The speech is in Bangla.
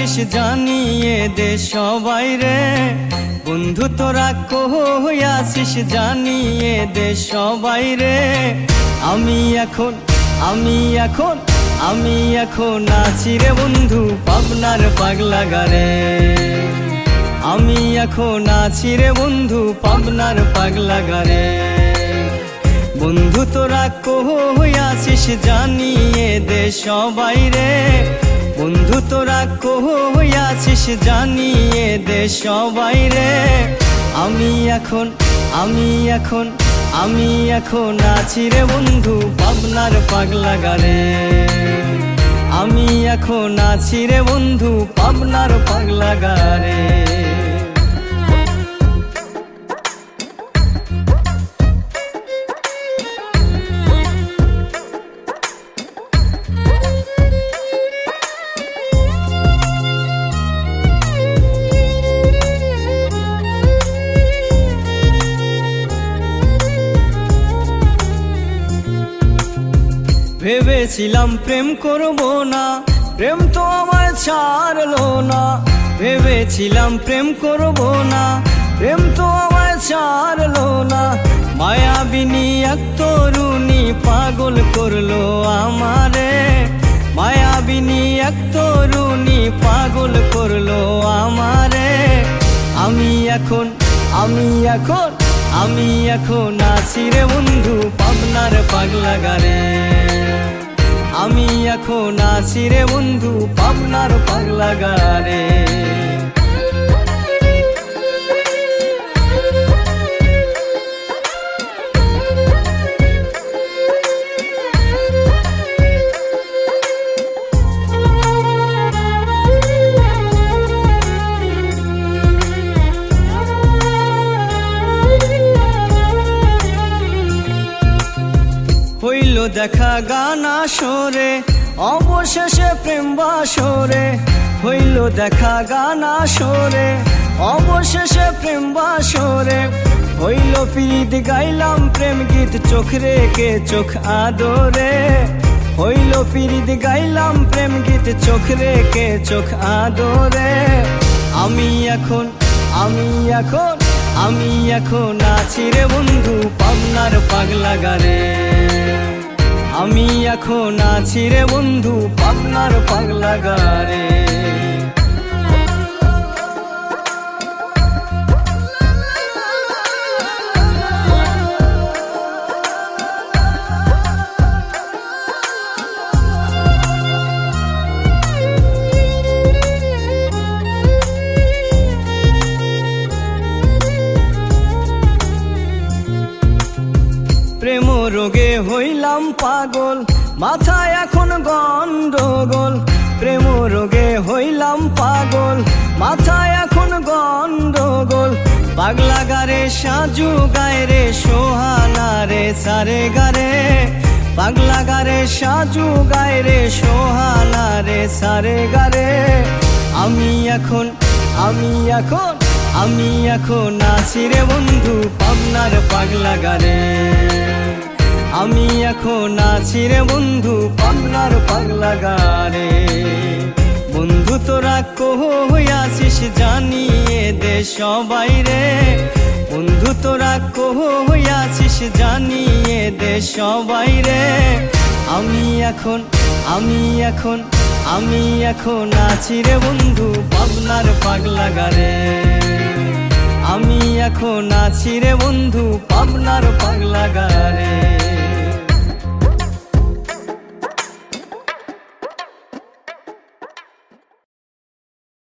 আছিস জানিয়ে দে সবাই রে, বন্ধু তোরা কই আছিস জানিয়ে দে সবাই রে। আমি এখন আছি রে বন্ধু পাবনার পাগলা গারে। আমি এখন আছি রে বন্ধু পাবনার পাগলা গারে। বন্ধু তোরা কই আছিস জানিয়ে দে সবাই রে, বন্ধু তোরা কই আছিস জানিয়ে দে সবাই রে। আমি এখন আছি রে বন্ধু পাবনার পাগলা গারে। আমি এখন আছি রে বন্ধু পাবনার পাগলা গারে। ভেবেছিলাম প্রেম করব না, প্রেম তো আমায় ছাড়লো না। ভেবেছিলাম প্রেম করব না, প্রেম তো আমায় ছাড়লো না। মায়াবিনী এক তরুণী পাগল করলো আমারে। মায়াবিনী এক তরুণী পাগল করলো আমারে। আমি এখন আছি রে বন্ধু পাবনার পাগলা গারে। আমি এখন আছি রে বন্ধু পাবনার পাগলা গারে। হইল দেখা গান আসরে, অবশেষে প্রেম বাসরে। হইল দেখা গান আসরে, অবশেষে প্রেম বাসরে। হইল প্রীত গাইলাম প্রেম গীত চোখ রেখে চোখ আদরে। হইল প্রীত গাইলাম প্রেম গীত চোখ রেখে চোখ আদরে। আমি এখন আছি রে বন্ধু পাবনার পাগলা গারে। আমি এখন আছি রে বন্ধু পাবনার পাগলা গারে। প্রেম রোগে হইলাম পাগল, মাথায় এখন গন্ডগোল। প্রেম রোগে হইলাম পাগল, মাথায় এখন গন্ডগোল। পাগলা গারে সাজু গায় রে সোহানা রে সারে গারে। পাগলা গারে সাজু গায় রে সোহানা রে সারে গারে। আমি এখন আছি রে বন্ধু পাবনার পাগলা গারে। আমি এখন আছি রে বন্ধু পাবনার পাগলা গারে। বন্ধু তোরা কই আছিস জানিয়ে দে সবাই রে, বন্ধু তোরা কই আছিস জানিয়ে দে সবাই রে। আমি এখন আছি রে বন্ধু পাবনার পাগলা গারে। আমি এখন আছি রে বন্ধু পাবনার পাগলা গারে।